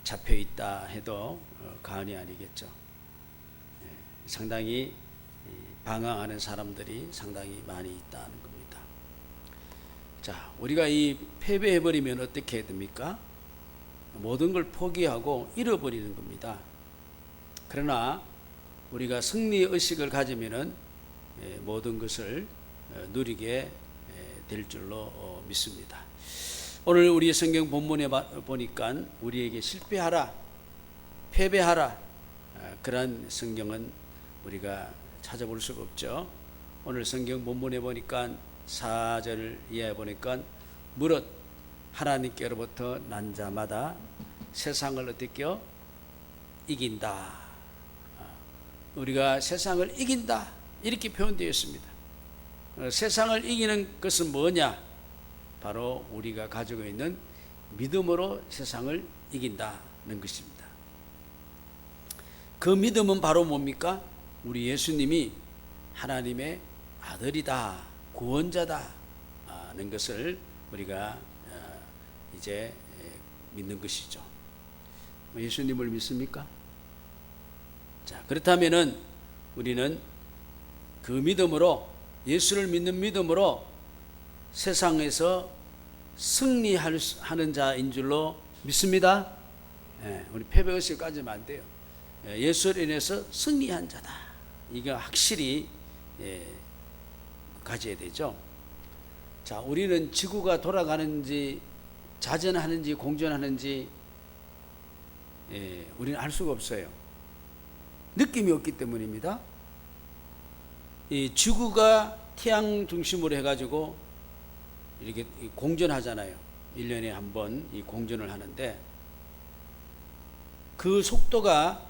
잡혀 있다 해도 과언이 아니겠죠. 상당히 방황하는 사람들이 상당히 많이 있다는 겁니다. 자, 우리가 이 패배해버리면 어떻게 됩니까? 모든 걸 포기하고 잃어버리는 겁니다. 그러나 우리가 승리 의식을 가지면은 모든 것을 누리게 될 줄로 믿습니다. 오늘 우리 성경 본문에 보니까 우리에게 실패하라, 패배하라, 그런 성경은 우리가 찾아볼 수가 없죠. 오늘 성경 본문에 보니까 4절을 이해해 보니까 무릇 하나님께로부터 난 자마다 세상을 어떻게 이긴다. 우리가 세상을 이긴다 이렇게 표현되어 있습니다. 세상을 이기는 것은 뭐냐? 바로 우리가 가지고 있는 믿음으로 세상을 이긴다는 것입니다. 그 믿음은 바로 뭡니까? 우리 예수님이 하나님의 아들이다, 구원자다는 것을 우리가 이제 믿는 것이죠. 예수님을 믿습니까? 자, 그렇다면은 우리는 그 믿음으로, 예수를 믿는 믿음으로 세상에서 승리하는 자인 줄로 믿습니다. 우리 패배의식을 가지면 안 돼요. 예수를 인해서 승리한 자다. 이거 확실히 가져야 되죠. 자, 우리는 지구가 돌아가는지 자전하는지 공전하는지 우리는 알 수가 없어요. 느낌이 없기 때문입니다. 이 지구가 태양 중심으로 해가지고 이렇게 공전하잖아요. 1년에 한 번 이 공전을 하는데 그 속도가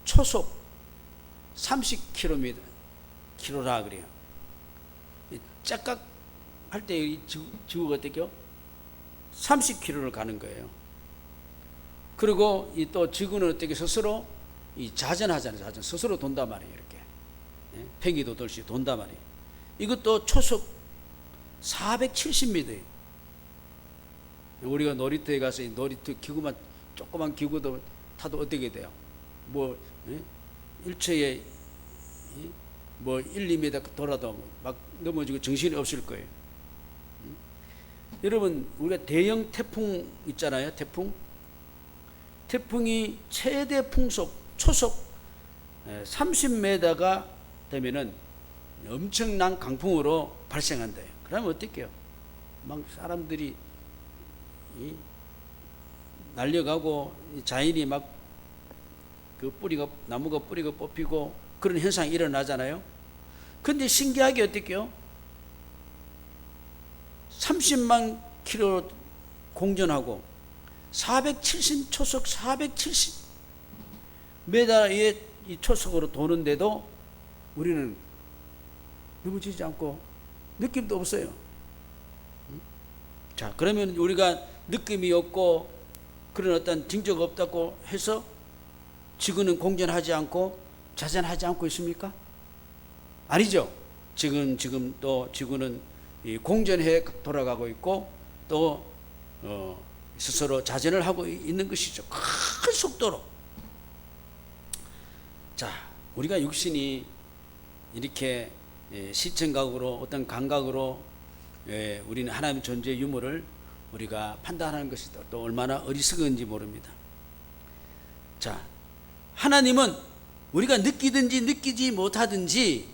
초속 30km라 그래요. 짝각 할 때 지구가 어떻게요? 30km를 가는 거예요. 그리고 또 지구는 어떻게 스스로 자전하잖아요. 자전 스스로 돈단 말이에요. 이렇게 팽이도 돌씩 돈단 말이에요. 이것도 초속 470m예요. 우리가 놀이터에 가서 이 놀이터 기구만 조그만 기구도 타도 어떻게 돼요? 뭐 1초에 뭐 1, 2m 돌아도 막 넘어지고 정신이 없을 거예요. 여러분, 우리가 대형 태풍 있잖아요. 태풍이 최대 풍속 초속 30m가 되면은 엄청난 강풍으로 발생한대요. 그러면 어떻게 해요? 막 사람들이 날려가고 자연이 막 그 나무가 뿌리가 뽑히고 그런 현상이 일어나잖아요. 근데 신기하게 어떻게 해요? 30만 킬로 공전하고 470 초속 470m의 이 초속으로 도는데도 우리는 넘어지지 않고 느낌도 없어요. 자, 그러면 우리가 느낌이 없고 그런 어떤 징조가 없다고 해서 지구는 공전하지 않고 자전하지 않고 있습니까? 아니죠. 지금 또 지구는 공전해 돌아가고 있고 또 스스로 자전을 하고 있는 것이죠. 큰 속도로. 자, 우리가 육신이 이렇게 시청각으로 어떤 감각으로 우리는 하나님의 존재의 유무를 우리가 판단하는 것이 또 얼마나 어리석은지 모릅니다. 자, 하나님은 우리가 느끼든지 느끼지 못하든지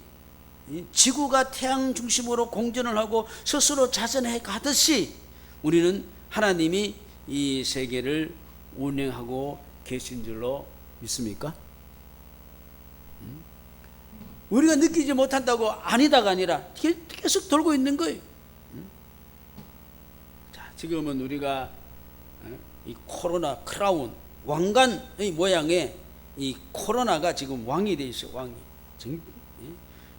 지구가 태양 중심으로 공전을 하고 스스로 자전해 가듯이 우리는 하나님이 이 세계를 운행하고 계신 줄로 믿습니까? 우리가 느끼지 못한다고 아니다가 아니라 계속 돌고 있는 거예요. 자, 지금은 우리가 이 코로나 크라운 왕관의 모양의 이 코로나가 지금 왕이 돼 있어요. 왕이.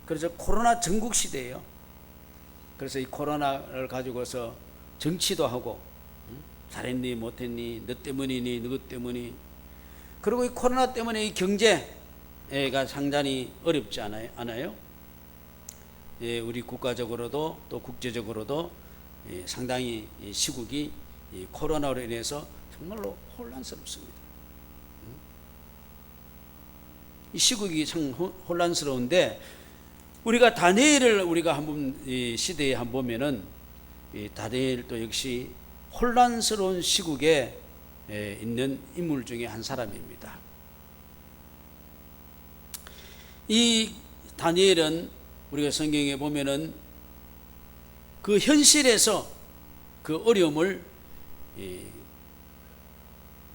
그래서 코로나 전국 시대예요. 그래서 이 코로나를 가지고서 정치도 하고 잘했니 못했니 너 때문이니 누구 때문이. 그리고 이 코로나 때문에 이 경제가 상당히 어렵지 않아요? 예, 우리 국가적으로도 또 국제적으로도 상당히 시국이 이 코로나로 인해서 정말로 혼란스럽습니다. 이 시국이 참 혼란스러운데, 우리가 다니엘을 우리가 한번 이 시대에 한번 보면은 이 다니엘도 역시 혼란스러운 시국에 있는 인물 중에 한 사람입니다. 이 다니엘은 우리가 성경에 보면은 그 현실에서 그 어려움을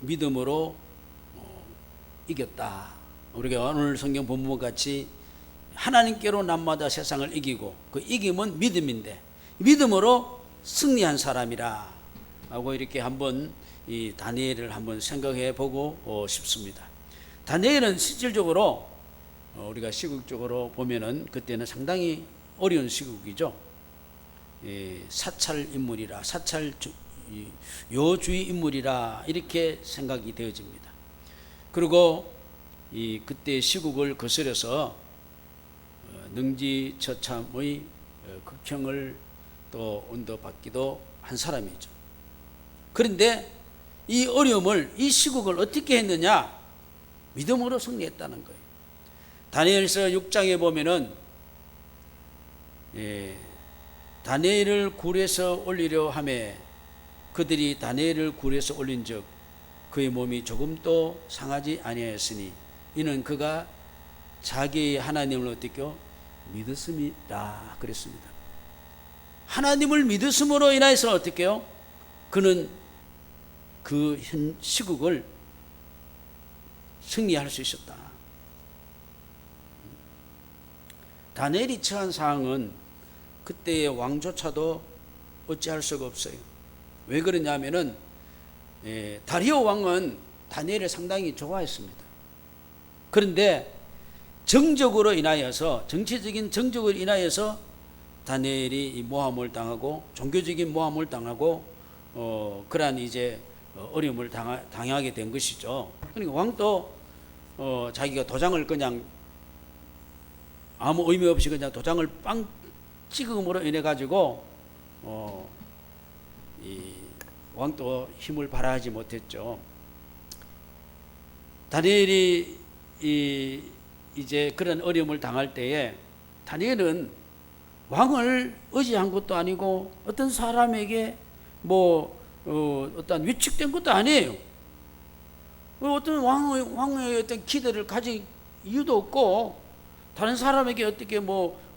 믿음으로 이겼다. 우리가 오늘 성경 본문 같이 하나님께로 날마다 세상을 이기고, 그 이김은 믿음인데 믿음으로 승리한 사람이라 하고 이렇게 한번 이 다니엘을 한번 생각해 보고 싶습니다. 다니엘은 실질적으로 우리가 시국적으로 보면은 그때는 상당히 어려운 시국이죠. 사찰 인물이라, 사찰 요주의 인물이라 이렇게 생각이 되어집니다. 그리고 이 그때 시국을 거스려서 능지처참의 극형을 또 언도받기도 한 사람이죠. 그런데 이 어려움을, 이 시국을 어떻게 했느냐? 믿음으로 승리했다는 거예요. 다니엘서 6장에 보면은 다니엘을 굴에서 올리려 하매 그들이 다니엘을 굴에서 올린즉 그의 몸이 조금도 상하지 아니하였으니 이는 그가 자기의 하나님을 어떻게 믿었음이라 그랬습니다. 하나님을 믿었음으로 인하여서 어떻게 해요? 그는 그 현 시국을 승리할 수 있었다. 다니엘이 처한 상황은 그때의 왕조차도 어찌할 수가 없어요. 왜 그러냐면은 다리오 왕은 다니엘을 상당히 좋아했습니다. 그런데 정적으로 인하여서, 정치적인 정적으로 인하여서 다니엘이 모함을 당하고 종교적인 모함을 당하고 그러한 이제 어려움을 당하게 된 것이죠. 그러니까 왕도 자기가 도장을 그냥 아무 의미 없이 그냥 도장을 빵 찍음으로 인해 가지고 이 왕도 힘을 발휘하지 못했죠. 다니엘이 이제 그런 어려움을 당할 때에 다니엘은 왕을 의지한 것도 아니고 어떤 사람에게 어떤 위축된 것도 아니에요. 어떤 왕의 어떤 기대를 가질 이유도 없고 다른 사람에게 어떻게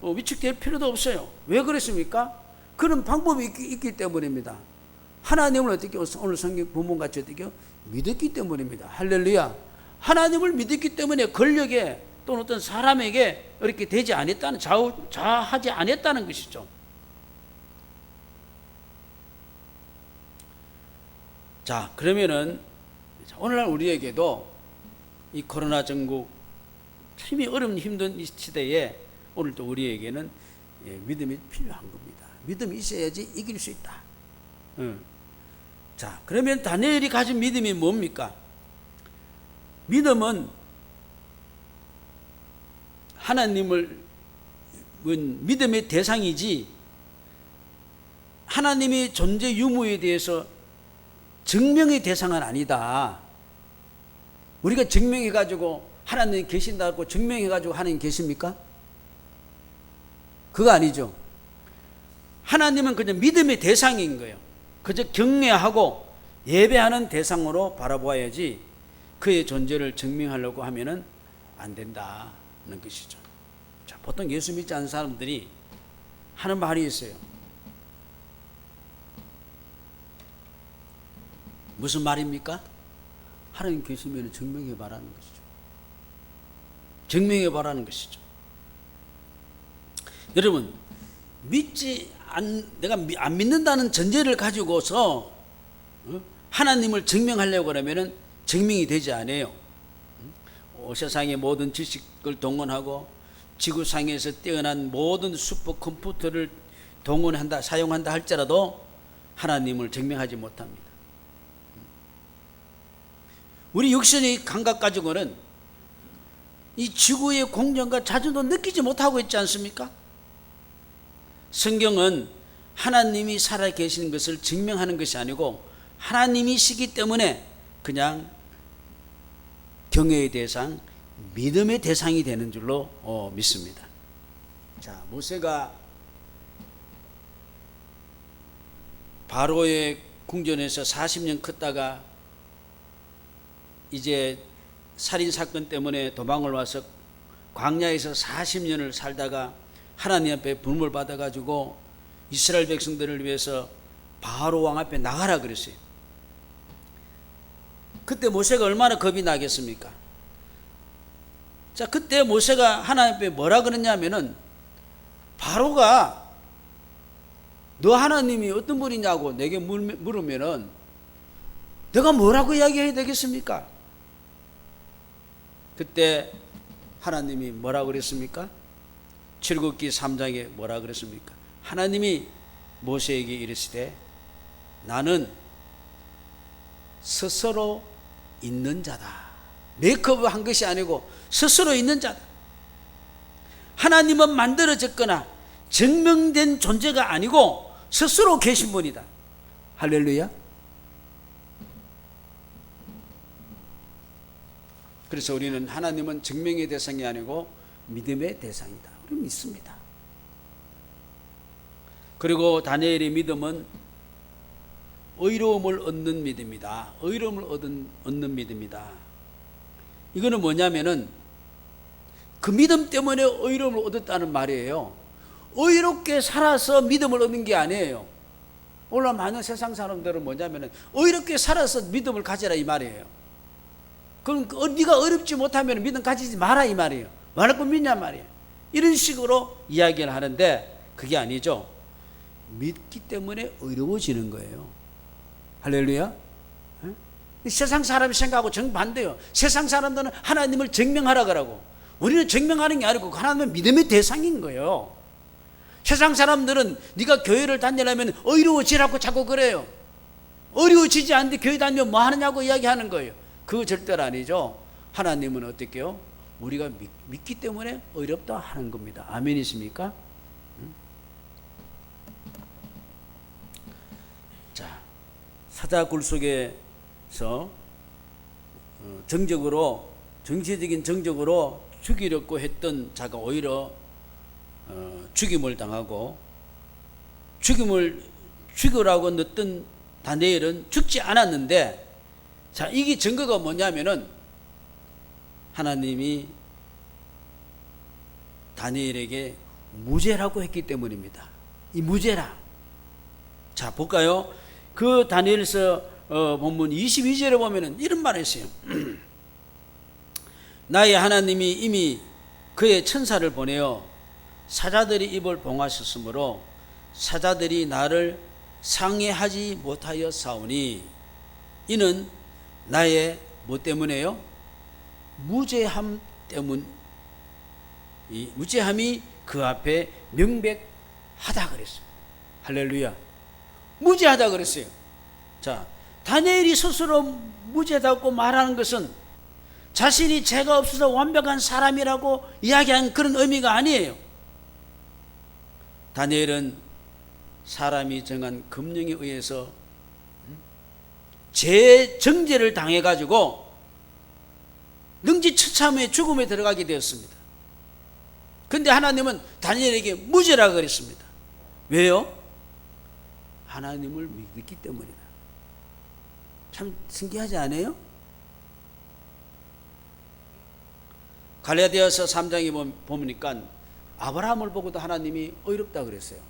위축될 필요도 없어요. 왜 그랬습니까? 그런 방법이 있기 때문입니다. 하나님을 어떻게 오늘 성경 본문같이 어떻게 믿었기 때문입니다. 할렐루야. 하나님을 믿었기 때문에 권력에 또는 어떤 사람에게 이렇게 되지 않았다는, 좌하지 않았다는 것이죠. 자, 그러면은 오늘날 우리에게도 이 코로나 전국 힘이 어려운 힘든 이 시대에 오늘도 우리에게는 믿음이 필요한 겁니다. 믿음이 있어야지 이길 수 있다. 자, 그러면 다니엘이 가진 믿음이 뭡니까? 믿음은 하나님을 믿음의 대상이지 하나님의 존재 유무에 대해서 증명의 대상은 아니다. 우리가 증명해가지고 하나님 계신다고 증명해가지고 하나님 계십니까? 그거 아니죠. 하나님은 그냥 믿음의 대상인 거예요. 그저 경외하고 예배하는 대상으로 바라보아야지 그의 존재를 증명하려고 하면은 안 된다는 것이죠. 자, 보통 예수 믿지 않는 사람들이 하는 말이 있어요. 무슨 말입니까? 하나님 계시면 증명해 봐라는 것이죠. 증명해 봐라는 것이죠. 여러분, 내가 안 믿는다는 전제를 가지고서 하나님을 증명하려고 그러면은 증명이 되지 않아요. 세상의 모든 지식을 동원하고 지구상에서 뛰어난 모든 슈퍼컴퓨터를 사용한다 할지라도 하나님을 증명하지 못합니다. 우리 육신의 감각 가지고는 이 지구의 공정과 자주도 느끼지 못하고 있지 않습니까? 성경은 하나님이 살아계시는 것을 증명하는 것이 아니고 하나님이시기 때문에 그냥 경외의 대상, 믿음의 대상이 되는 줄로 믿습니다. 자, 모세가 바로의 궁전에서 40년 컸다가 이제 살인사건 때문에 도망을 와서 광야에서 40년을 살다가 하나님 앞에 부름을 받아가지고 이스라엘 백성들을 위해서 바로 왕 앞에 나가라 그랬어요. 그때 모세가 얼마나 겁이 나겠습니까? 자, 그때 모세가 하나님 앞에 뭐라 그랬냐면은, 바로가 너 하나님이 어떤 분이냐고 내게 물으면은 내가 뭐라고 이야기해야 되겠습니까? 그때 하나님이 뭐라고 그랬습니까? 출애굽기 3장에 뭐라 그랬습니까? 하나님이 모세에게 이르시되 나는 스스로 있는 자다. 메이크업 한 것이 아니고 스스로 있는 자다. 하나님은 만들어졌거나 증명된 존재가 아니고 스스로 계신 분이다. 할렐루야. 그래서 우리는 하나님은 증명의 대상이 아니고 믿음의 대상이다. 우리 믿습니다. 그리고 다니엘의 믿음은 의로움을 얻는 믿음이다. 의로움을 얻는 믿음이다. 이거는 뭐냐면은 그 믿음 때문에 의로움을 얻었다는 말이에요. 의롭게 살아서 믿음을 얻는 게 아니에요. 오늘 많은 세상 사람들은 뭐냐면은 의롭게 살아서 믿음을 가지라 이 말이에요. 그럼 네가 어렵지 못하면 믿음 가지지 마라 이 말이에요. 말할 거 믿냐 말이에요. 이런 식으로 이야기를 하는데 그게 아니죠. 믿기 때문에 의로워지는 거예요. 할렐루야. 세상 사람이 생각하고 정반대요. 세상 사람들은 하나님을 증명하라 그러고, 우리는 증명하는 게 아니고 하나님은 믿음의 대상인 거예요. 세상 사람들은 네가 교회를 다니려면 의로워지라고 자꾸 그래요. 어려워지지 않는데 교회 다니면 뭐 하느냐고 이야기하는 거예요. 그거 절대로 아니죠. 하나님은 어떻게요? 우리가 믿기 때문에 어렵다 하는 겁니다. 아멘이십니까? 자, 사자굴 속에서 정치적인 정적으로 죽이려고 했던 자가 오히려 죽임을 당하고, 죽임을 죽으라고 넣었던 다니엘은 죽지 않았는데, 자, 이게 증거가 뭐냐면은 하나님이 다니엘에게 무죄라고 했기 때문입니다. 이 무죄라. 자, 볼까요? 그 다니엘서 본문 22절에 보면은 이런 말을 했어요. 나의 하나님이 이미 그의 천사를 보내어 사자들이 입을 봉하셨으므로 사자들이 나를 상해하지 못하여 싸우니 이는 나의 뭐 때문에요? 무죄함 때문. 이 무죄함이 그 앞에 명백하다 그랬습니다. 할렐루야. 무죄하다 그랬어요. 자, 다니엘이 스스로 무죄다고 말하는 것은 자신이 죄가 없어서 완벽한 사람이라고 이야기한 그런 의미가 아니에요. 다니엘은 사람이 정한 금령에 의해서 정죄를 당해가지고 능지처참의 죽음에 들어가게 되었습니다. 그런데 하나님은 다니엘에게 무죄라고 그랬습니다. 왜요? 하나님을 믿기 때문이다. 참 신기하지 않아요? 갈라디아서 3장에 보니까 아브라함을 보고도 하나님이 의롭다 그랬어요.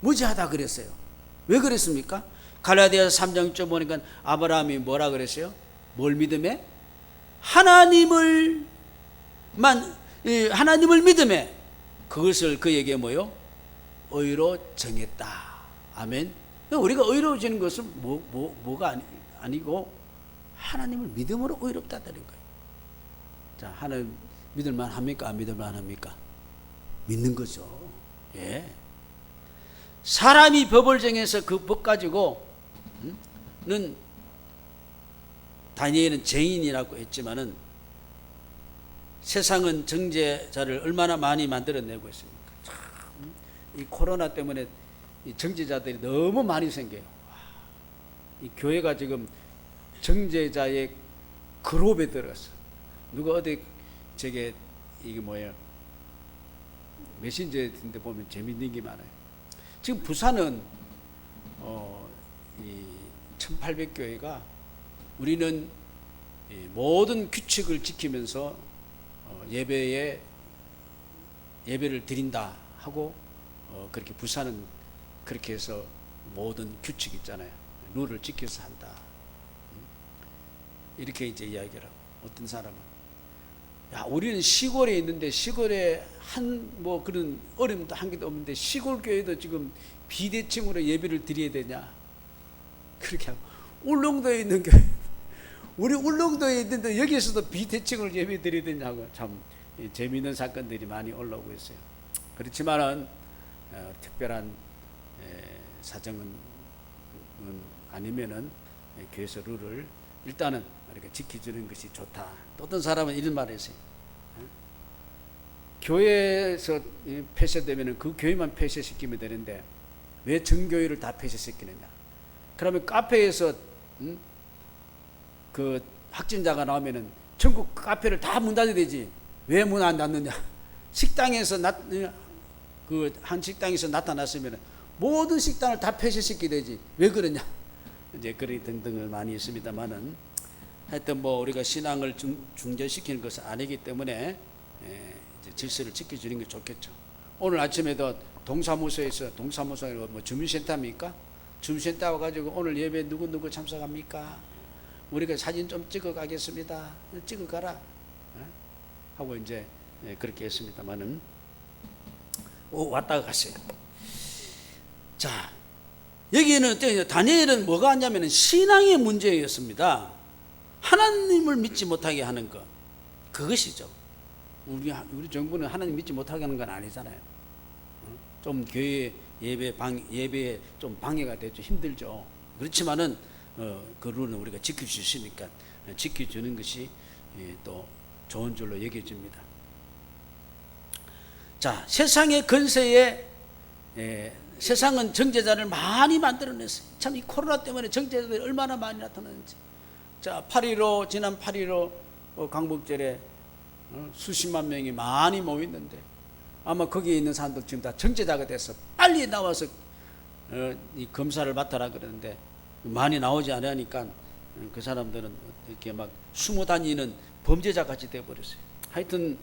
무죄하다 그랬어요. 왜 그랬습니까? 갈라디아서 3장 좀 보니까 아브라함이 뭐라 그랬어요? 뭘 믿음에? 하나님을 믿음에 그것을 그에게 뭐요? 의로 정했다. 아멘. 우리가 의로워지는 것은 뭐가 아니고 하나님을 믿음으로 의롭다는 거예요. 자, 하나님 믿을만 합니까? 안 믿을만 합니까? 믿는 거죠. 예. 사람이 법을 정해서 그 법 가지고 는 다니엘은 죄인이라고 했지만은 세상은 정죄자를 얼마나 많이 만들어내고 있습니까? 참, 이 코로나 때문에 이 정죄자들이 너무 많이 생겨요. 이 교회가 지금 정죄자의 그룹에 들어갔어. 누가 어디 저게 이게 뭐예요? 메신저인데 보면 재밌는 게 많아요. 지금 부산은 이 1800교회가 우리는 모든 규칙을 지키면서 예배를 드린다 하고 그렇게 부산은 그렇게 해서 모든 규칙 있잖아요. 룰을 지켜서 한다. 이렇게 이제 이야기를 하고 어떤 사람은 야 우리는 시골에 있는데 시골에 뭐 그런 어려움도 한 개도 없는데 시골 교회도 지금 비대칭으로 예배를 드려야 되냐 그렇게 하고 울릉도에 있는 교회 우리 울릉도에 있는데 여기에서도 비대칭으로 예배 드려야 되냐고 참 재미있는 사건들이 많이 올라오고 있어요. 그렇지만은 특별한 사정은 아니면은 교회에서 룰을 일단은 이렇게 지켜주는 것이 좋다. 또 어떤 사람은 이런 말을 했어요. 교회에서 폐쇄되면은 그 교회만 폐쇄시키면 되는데 왜 전교회를 다 폐쇄시키느냐? 그러면 카페에서 그 확진자가 나오면은 전국 카페를 다 문 닫아야 되지. 왜 문 안 닫느냐? 식당에서 그 한 식당에서 나타났으면은 모든 식당을 다 폐쇄시키게 되지. 왜 그러냐? 이제 그런 등등을 많이 있습니다만은 하여튼 뭐 우리가 신앙을 중재시키는 것은 아니기 때문에 이제 질서를 지켜주는 게 좋겠죠. 오늘 아침에도 동사무소에서 뭐 주민센터입니까? 주민센터 와가지고 오늘 예배 누구 참석합니까? 우리가 사진 좀 찍어 가겠습니다. 찍어 가라 하고 이제 그렇게 했습니다만은 왔다가 갔어요. 자, 여기에는 다니엘은 뭐가 하냐면은 신앙의 문제였습니다. 하나님을 믿지 못하게 하는 것, 그것이죠. 우리 정부는 하나님 믿지 못하게 하는 건 아니잖아요. 좀 교회 예배에 좀 방해가 되죠. 힘들죠. 그렇지만은 그 룰은 우리가 지킬 수 있으니까 지켜주는 것이 또 좋은 줄로 여겨집니다. 자, 세상의 근세에 세상은 정죄자를 많이 만들어냈어요. 참 이 코로나 때문에 정죄자들이 얼마나 많이 나타나는지. 자, 지난 8.15 광복절에 수십만 명이 많이 모였는데 아마 거기에 있는 사람들 지금 다 정죄자가 돼서 빨리 나와서 이 검사를 맡아라 그러는데 많이 나오지 않으니까 그 사람들은 이렇게 막 숨어 다니는 범죄자 같이 되어버렸어요. 하여튼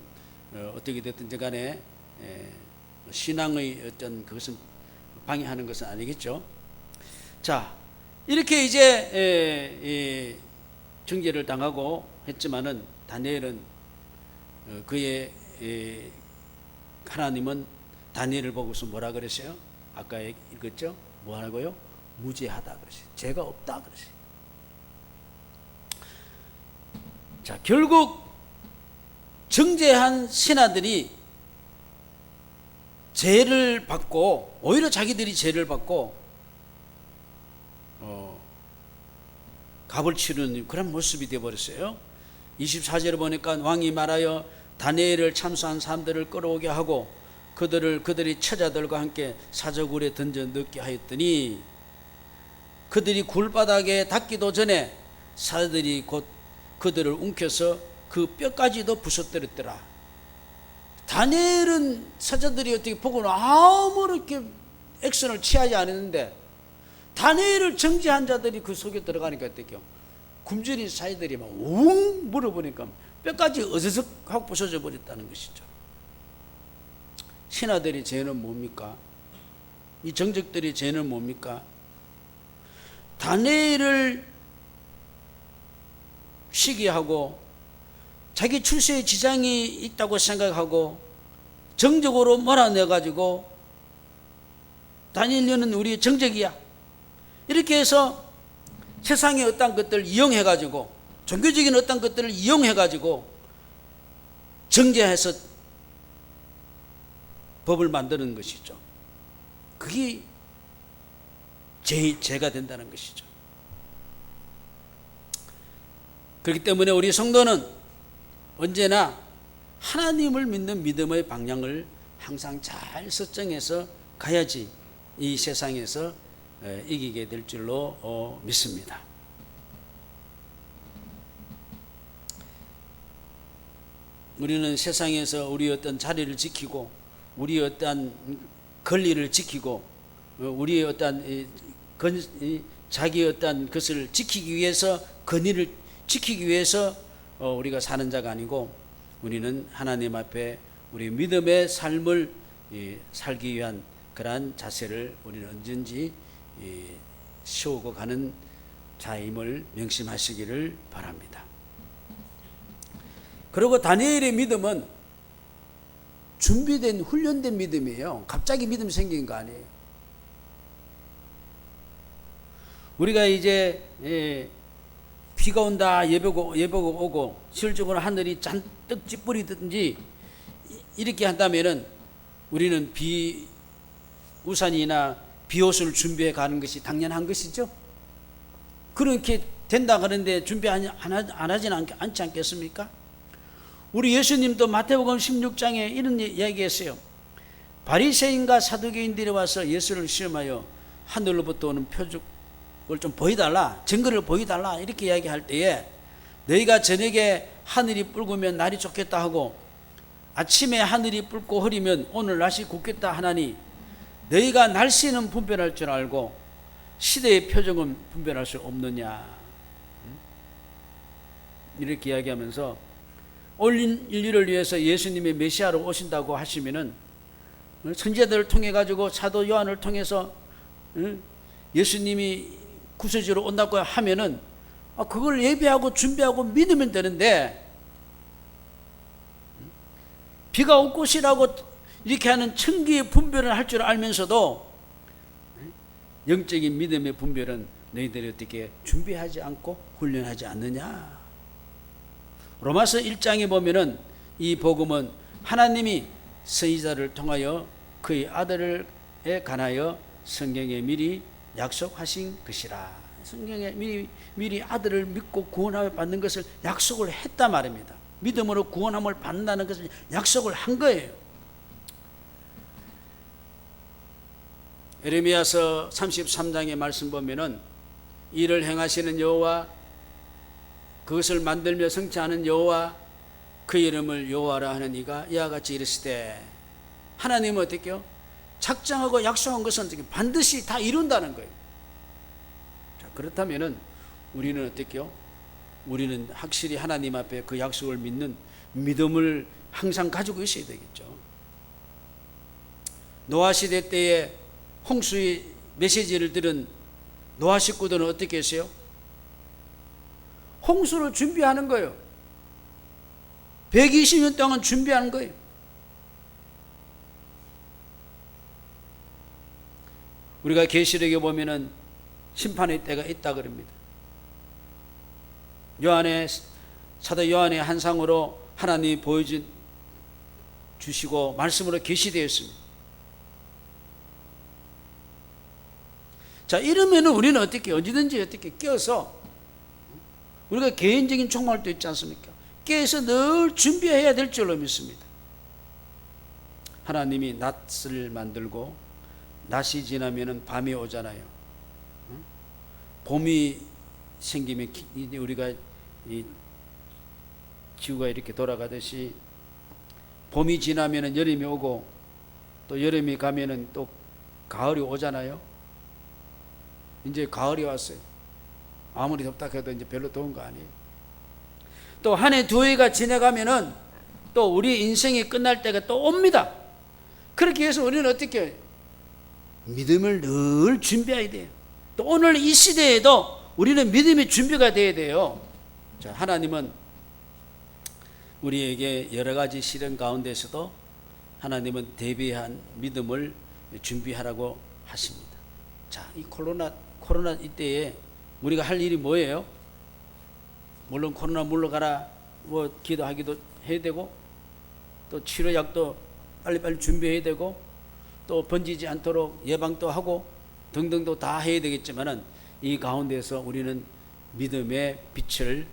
어떻게 됐든지 간에 신앙의 어떤 그것은 방해하는 것은 아니겠죠. 자, 이렇게 이제 정죄를 당하고 했지만은 다니엘은 그의 하나님은 다니엘을 보고서 뭐라 그랬어요? 아까 읽었죠? 뭐 하고요? 무죄하다 그랬어요. 죄가 없다 그랬어요. 자, 결국 정죄한 신하들이 죄를 받고 오히려 자기들이 죄를 받고 값을 치르는 그런 모습이 되어버렸어요. 24절에 보니까 왕이 말하여 다니엘을 참수한 사람들을 끌어오게 하고 그들이 처자들과 함께 사저굴에 던져 넣게 하였더니 그들이 굴바닥에 닿기도 전에 사자들이 곧 그들을 움켜서 그 뼈까지도 부숴뜨렸더라. 다니엘은 사자들이 어떻게 보고는 아무렇게 액션을 취하지 않았는데 다니엘을 정죄한 자들이 그 속에 들어가니까 어떻게요? 굶주린 사자들이 막 웅 물어보니까 뼈까지 어저석 하고 부서져 버렸다는 것이죠. 신하들의 죄는 뭡니까? 이 정적들의 죄는 뭡니까? 다니엘을 시기하고 자기 출세에 지장이 있다고 생각하고 정적으로 몰아내가지고 다니엘은 우리의 정적이야 이렇게 해서 세상의 어떤 것들을 이용해가지고 종교적인 어떤 것들을 이용해가지고 정죄해서 법을 만드는 것이죠. 그게 죄가 된다는 것이죠. 그렇기 때문에 우리 성도는 언제나 하나님을 믿는 믿음의 방향을 항상 잘 설정해서 가야지 이 세상에서 이기게 될 줄로 믿습니다. 우리는 세상에서 우리 어떤 자리를 지키고 우리 어떤 권리를 지키고 우리의 어떤 자기의 어떤 것을 지키기 위해서 권위를 지키기 위해서 우리가 사는 자가 아니고 우리는 하나님 앞에 우리 믿음의 삶을 살기 위한 그러한 자세를 우리는 언제든지 세우고 가는 자임을 명심하시기를 바랍니다. 그리고 다니엘의 믿음은 준비된 훈련된 믿음이에요. 갑자기 믿음이 생긴 거 아니에요. 우리가 이제 비가 온다 예보가 오고 실적으로 하늘이 잔뜩 찌뿌리든지 이렇게 한다면은 우리는 우산이나 비옷을 준비해 가는 것이 당연한 것이죠. 그렇게 된다 그러는데 준비 안 하지는 않지 않겠습니까? 우리 예수님도 마태복음 16장에 이런 이야기했어요. 바리새인과 사두개인들이 와서 예수를 시험하여 하늘로부터 오는 표적을 좀 보여달라, 증거를 보여달라 이렇게 이야기할 때에 너희가 저녁에 하늘이 붉으면 날이 좋겠다 하고 아침에 하늘이 붉고 흐리면 오늘 날씨 굽겠다 하나니 너희가 날씨는 분별할 줄 알고 시대의 표적은 분별할 수 없느냐 이렇게 이야기하면서 올 인류를 위해서 예수님이 메시아로 오신다고 하시면은 선지자들을 통해 가지고 사도 요한을 통해서 예수님이 구세주로 온다고 하면은 그걸 예배하고 준비하고 믿으면 되는데 비가 올 것이라고 이렇게 하는 천기의 분별을 할 줄 알면서도 영적인 믿음의 분별은 너희들이 어떻게 준비하지 않고 훈련하지 않느냐. 로마서 1장에 보면은 이 복음은 하나님이 선지자를 통하여 그의 아들에 관하여 성경에 미리 약속하신 것이라. 성경에 미리 아들을 믿고 구원함을 받는 것을 약속을 했단 말입니다. 믿음으로 구원함을 받는다는 것을 약속을 한 거예요. 에레미야서 33장의 말씀 보면은 이를 행하시는 여호와 그것을 만들며 성취하는 여호와 그 이름을 여호와라 하는 이가 이와 같이 이르시되 하나님은 어떻게요? 작정하고 약속한 것은 어떻게 반드시 다 이룬다는 거예요. 자, 그렇다면은 우리는 어떻게요? 우리는 확실히 하나님 앞에 그 약속을 믿는 믿음을 항상 가지고 있어야 되겠죠. 노아 시대 때에 홍수의 메시지를 들은 노아 식구들은 어떻게 했어요? 홍수를 준비하는 거예요. 120년 동안 준비하는 거예요. 우리가 계시록에 보면은 심판의 때가 있다 그럽니다. 사도 요한의 한상으로 하나님이 보여주시고 말씀으로 계시되었습니다. 자, 이러면은 우리는 언제든지 끼어서 우리가 개인적인 총말도 있지 않습니까? 깨서 늘 준비해야 될 줄로 믿습니다. 하나님이 낮을 만들고 낮이 지나면 밤이 오잖아요. 봄이 생기면 우리가 이 지구가 이렇게 돌아가듯이 봄이 지나면 여름이 오고 또 여름이 가면 또 가을이 오잖아요. 이제 가을이 왔어요. 아무리 덥다 해도 이제 별로 더운 거 아니에요. 또 한 해 두 해가 지나가면은 또 우리 인생이 끝날 때가 또 옵니다. 그렇게 해서 우리는 어떻게 해요? 믿음을 늘 준비해야 돼요. 또 오늘 이 시대에도 우리는 믿음의 준비가 돼야 돼요. 자, 하나님은 우리에게 여러 가지 시련 가운데서도 하나님은 대비한 믿음을 준비하라고 하십니다. 자, 이 코로나 이때에 우리가 할 일이 뭐예요? 물론 코로나 물러가라 뭐 기도하기도 해야 되고 또 치료약도 빨리빨리 준비해야 되고 또 번지지 않도록 예방도 하고 등등도 다 해야 되겠지만은 이 가운데서 우리는 믿음의 빛을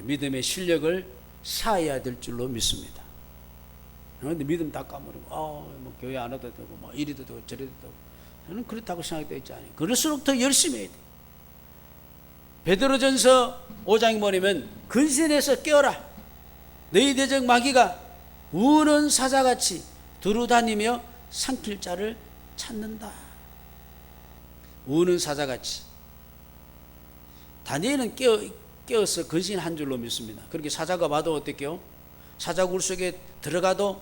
믿음의 실력을 쌓아야 될 줄로 믿습니다. 그런데 믿음 다 까먹고 뭐 교회 안 와도 되고 뭐 이리도 되고 저리도 되고 저는 그렇다고 생각되어 있지 않아요. 그럴수록 더 열심히 해야 돼. 베드로전서 5장에 보면 근신에서 깨어라. 너희 대적 마귀가 우는 사자같이 두루다니며 삼킬 자를 찾는다. 우는 사자같이. 다니엘은 깨어서 근신한 줄로 믿습니다. 그렇게 사자가 봐도 어떻게요? 사자 굴 속에 들어가도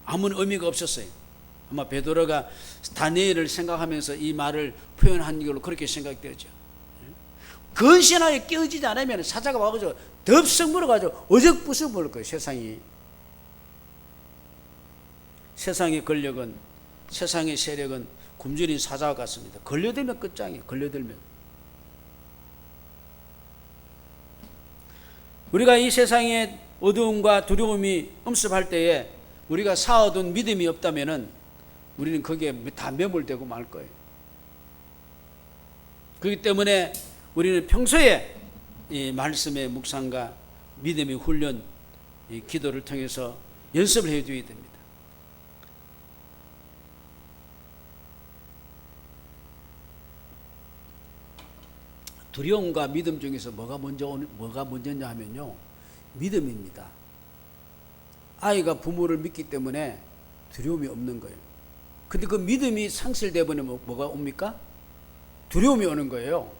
아무 의미가 없었어요. 아마 베드로가 다니엘을 생각하면서 이 말을 표현한 걸로 그렇게 생각되죠. 근신하게 깨어지지 않으면 사자가 와가지고 덥석 물어가지고 어적부서 물을 거예요. 세상의 권력은, 세상의 세력은 굶주린 사자와 같습니다. 걸려들면 끝장이에요. 걸려들면. 우리가 이 세상의 어두움과 두려움이 엄습할 때에 우리가 쌓아둔 믿음이 없다면은 우리는 거기에 다 매몰되고 말 거예요. 그렇기 때문에 우리는 평소에 이 말씀의 묵상과 믿음의 훈련, 이 기도를 통해서 연습을 해줘야 됩니다. 두려움과 믿음 중에서 뭐가 먼저냐 하면요, 믿음입니다. 아이가 부모를 믿기 때문에 두려움이 없는 거예요. 근데 그 믿음이 상실되어 버리면 뭐가 옵니까? 두려움이 오는 거예요.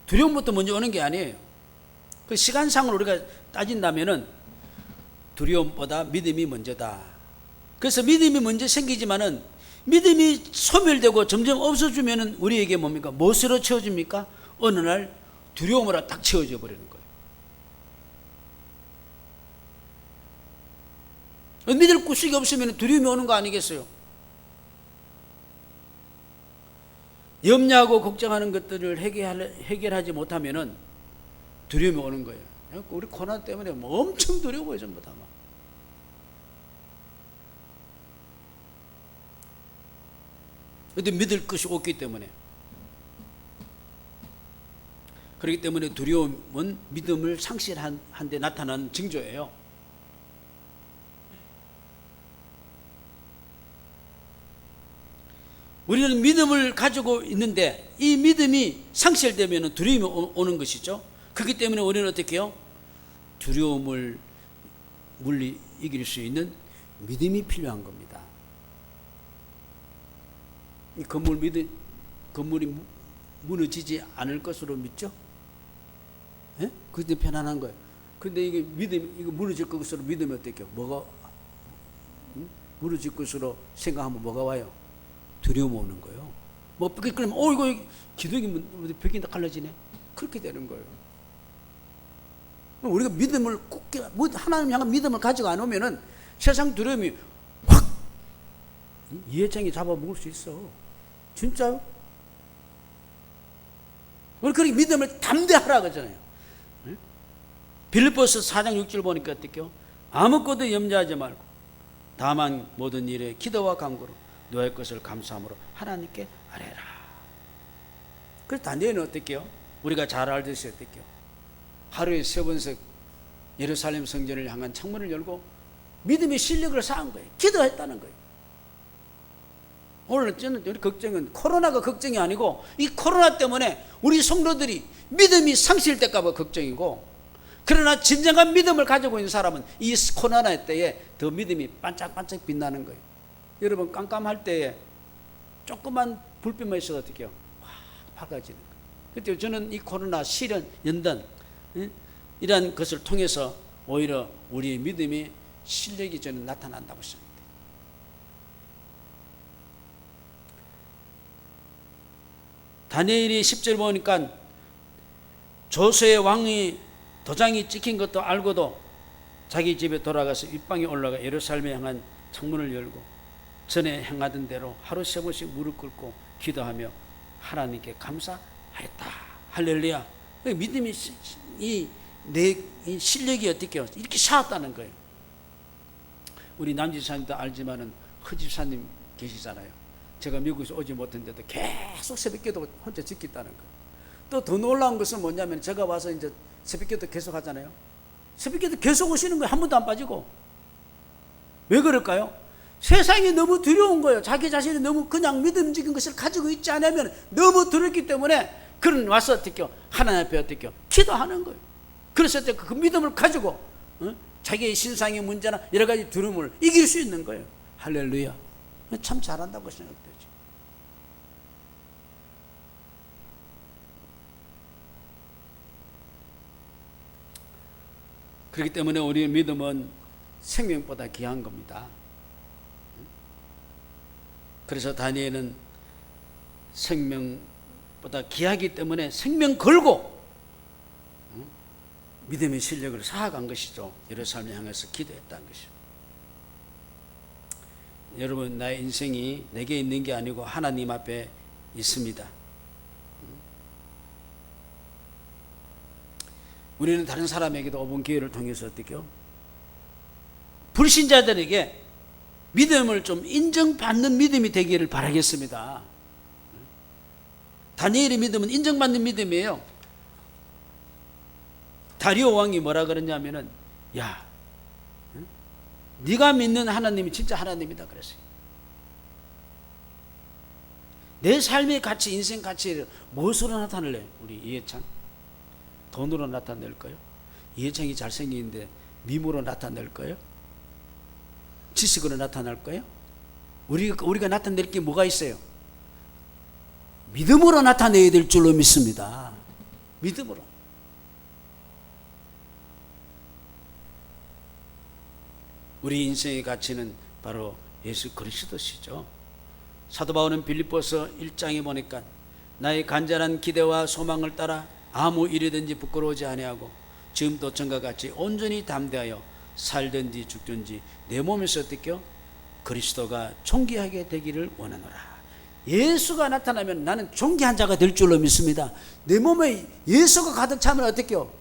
두려움부터 먼저 오는 게 아니에요. 그 시간상으로 우리가 따진다면은 두려움보다 믿음이 먼저다. 그래서 믿음이 먼저 생기지만은 믿음이 소멸되고 점점 없어지면은 우리에게 뭡니까? 무엇으로 채워집니까? 어느 날 두려움으로 딱 채워져 버리는 거예요. 믿을 구석이 없으면 두려움이 오는 거 아니겠어요? 염려하고 걱정하는 것들을 해결하지 못하면은 두려움이 오는 거예요. 우리 코로나 때문에 뭐 엄청 두려워요, 전부 다. 근데 믿을 것이 없기 때문에. 그렇기 때문에 두려움은 믿음을 상실한 데 나타나는 징조예요. 우리는 믿음을 가지고 있는데 이 믿음이 상실되면 두려움이 오는 것이죠. 그렇기 때문에 우리는 어떻게 해요? 두려움을 이길 수 있는 믿음이 필요한 겁니다. 이 건물이 무너지지 않을 것으로 믿죠? 예? 그게 편안한 거예요. 근데 이게 이거 무너질 것으로 믿으면 어떨게요? 무너질 것으로 생각하면 뭐가 와요? 두려움 오는 거예요. 그러면, 이거 기둥이 벽이 갈라지네? 그렇게 되는 거예요. 우리가 믿음을 굳게, 하나님 향한 믿음을 가지고 안 오면은 세상 두려움이 확 이해창이 잡아먹을 수 있어. 진짜요? 우리 그렇게 믿음을 담대하라 그러잖아요. 빌립보서 4장 6절 보니까 어떻게요? 아무것도 염려하지 말고 다만 모든 일에 기도와 간구로 너의 것을 감사함으로 하나님께 아뢰라. 그래서 다니엘은 어떻게요? 우리가 잘 알듯이 어떻게요? 하루에 3번씩 예루살렘 성전을 향한 창문을 열고 믿음의 실력을 쌓은 거예요. 기도했다는 거예요. 오늘 저는 우리 걱정은 코로나가 걱정이 아니고 이 코로나 때문에 우리 성도들이 믿음이 상실될까 봐 걱정이고, 그러나 진정한 믿음을 가지고 있는 사람은 이 코로나 때에 더 믿음이 반짝반짝 빛나는 거예요. 여러분 깜깜할 때에 조그만 불빛만 있어도 어떻게 해요? 확 밝아지는 거예요. 그때 저는 이 코로나 시련, 연단 이런 것을 통해서 오히려 우리의 믿음이 실력이 저는 나타난다고 생각합니다. 다니엘이 10절 보니까 조서의 왕이 도장이 찍힌 것도 알고도 자기 집에 돌아가서 윗방에 올라가 예루살렘에 향한 창문을 열고 전에 행하던 대로 하루 3번씩 무릎 꿇고 기도하며 하나님께 감사하였다. 할렐루야. 믿음이 이 실력이 어떻게 해요? 이렇게 쌓았다는 거예요. 우리 남지사님도 알지만은 허집사님 계시잖아요. 제가 미국에서 오지 못했는데도 계속 새벽기도 혼자 지켰다는 거예요. 또 더 놀라운 것은 뭐냐면 제가 와서 이제 새벽기도 계속 하잖아요. 새벽기도 계속 오시는 거예요. 한 번도 안 빠지고. 왜 그럴까요? 세상이 너무 두려운 거예요. 자기 자신이 너무 그냥 믿음직인 것을 가지고 있지 않으면 너무 두렵기 때문에 그런 와서 어떻게 하나님 앞에 어떻게 기도하는 거예요. 그래서 그 믿음을 가지고 자기의 신상의 문제나 여러 가지 두려움을 이길 수 있는 거예요. 할렐루야. 참 잘한다고 생각되죠. 그렇기 때문에 우리의 믿음은 생명보다 귀한 겁니다. 그래서 다니엘은 생명보다 귀하기 때문에 생명 걸고 믿음의 실력을 쌓아간 것이죠. 예루살렘을 향해서 기도했다는 것이죠. 여러분, 나의 인생이 내게 있는 게 아니고 하나님 앞에 있습니다. 우리는 다른 사람에게도 오번 기회를 통해서 어떻게요? 불신자들에게 믿음을 좀 인정받는 믿음이 되기를 바라겠습니다. 다니엘의 믿음은 인정받는 믿음이에요. 다리오 왕이 뭐라 그랬냐면은, 야, 네가 믿는 하나님이 진짜 하나님이다 그랬어요. 내 삶의 가치, 인생 가치를 무엇으로 나타낼래? 우리 이해창 돈으로 나타낼까요? 이해창이 잘생기는데 미모로 나타낼까요? 지식으로 나타날까요? 우리가 나타낼 게 뭐가 있어요? 믿음으로 나타내야 될 줄로 믿습니다. 믿음으로. 우리 인생의 가치는 바로 예수 그리스도시죠. 사도 바울은 빌립보서 1장에 보니까 나의 간절한 기대와 소망을 따라 아무 일이든지 부끄러워하지 아니하고 지금도 전과 같이 온전히 담대하여 살든지 죽든지 내 몸에서 어떻게요? 그리스도가 존귀하게 되기를 원하노라. 예수가 나타나면 나는 존귀한 자가 될 줄로 믿습니다. 내 몸에 예수가 가득 차면 어떻게요?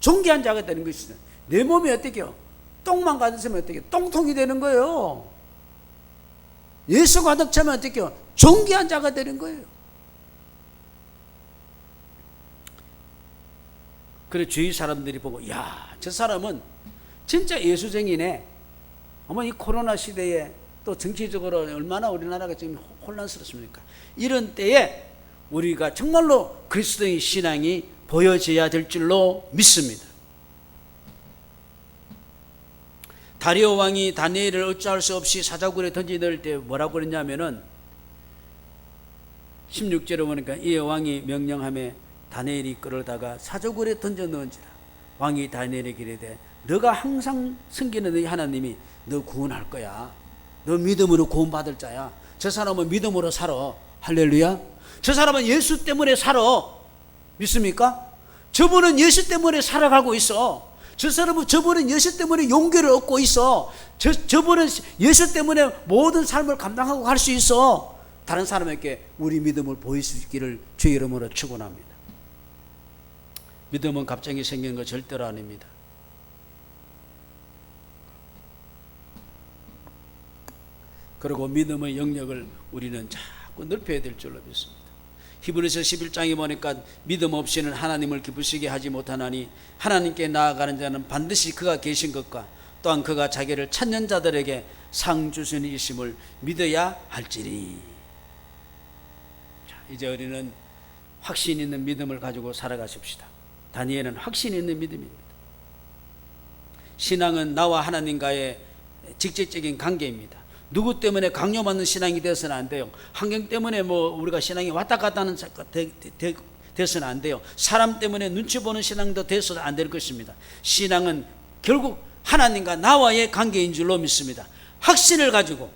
존귀한 자가 되는 것이죠. 내 몸에 어떻게요? 똥만 가득 차면 어떻게요? 똥통이 되는 거예요. 예수가 가득 차면 어떻게요? 존귀한 자가 되는 거예요. 그래 주위 사람들이 보고, 야, 저 사람은 진짜 예수쟁이네. 어머, 이 코로나 시대에 또 정치적으로 얼마나 우리나라가 지금 혼란스럽습니까? 이런 때에 우리가 정말로 그리스도의 신앙이 보여져야 될 줄로 믿습니다. 다리오 왕이 다니엘을 어찌할 수 없이 사자굴에 던지넣을 때 뭐라고 그랬냐면은 16절에 보니까 이에 왕이 명령하며 다니엘이 끌어다가 사자굴에 던져 넣은지라. 왕이 다니엘에게 이르되 너가 항상 섬기는 너희 하나님이 너 구원할 거야. 너 믿음으로 구원받을 자야. 저 사람은 믿음으로 살아. 할렐루야. 저 사람은 예수 때문에 살아. 믿습니까? 저분은 예수 때문에 살아가고 있어. 저분은 예수 때문에 용기를 얻고 있어. 저분은 예수 때문에 모든 삶을 감당하고 갈 수 있어. 다른 사람에게 우리 믿음을 보일 수 있기를 주의 이름으로 축원합니다. 믿음은 갑자기 생기는 거 절대로 아닙니다. 그리고 믿음의 영역을 우리는 자꾸 넓혀야 될 줄로 믿습니다. 히브리서 11장에 보니까 믿음 없이는 하나님을 기쁘시게 하지 못하나니 하나님께 나아가는 자는 반드시 그가 계신 것과 또한 그가 자기를 찾는 자들에게 상 주시는 이심을 믿어야 할지니. 자, 이제 우리는 확신 있는 믿음을 가지고 살아가십시다. 다니엘은 확신 있는 믿음입니다. 신앙은 나와 하나님과의 직접적인 관계입니다. 누구 때문에 강요받는 신앙이 되어서는 안 돼요. 환경 때문에 우리가 신앙이 왔다 갔다 하는 되어서는 안 돼요. 사람 때문에 눈치 보는 신앙도 되어서는 안 될 것입니다. 신앙은 결국 하나님과 나와의 관계인 줄로 믿습니다. 확신을 가지고.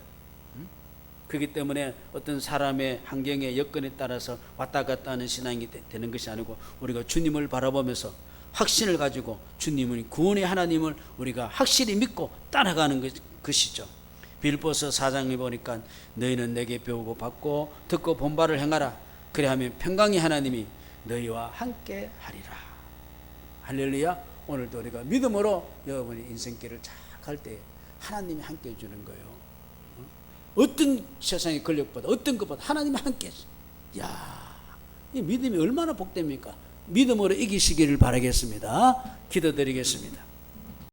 그렇기 때문에 어떤 사람의 환경의 여건에 따라서 왔다 갔다 하는 신앙이 되는 것이 아니고 우리가 주님을 바라보면서 확신을 가지고 주님은 구원의 하나님을 우리가 확실히 믿고 따라가는 것이죠. 빌립보서 4장에 보니까 너희는 내게 배우고 받고 듣고 본 바를 행하라. 그래야하면 평강의 하나님이 너희와 함께 하리라. 할렐루야. 오늘도 우리가 믿음으로 여러분의 인생길을 잘 갈 때 하나님이 함께 해주는 거예요. 어떤 세상의 권력보다 어떤 것보다 하나님이 함께 해줘. 야, 이 믿음이 얼마나 복됩니까? 믿음으로 이기시기를 바라겠습니다. 기도드리겠습니다.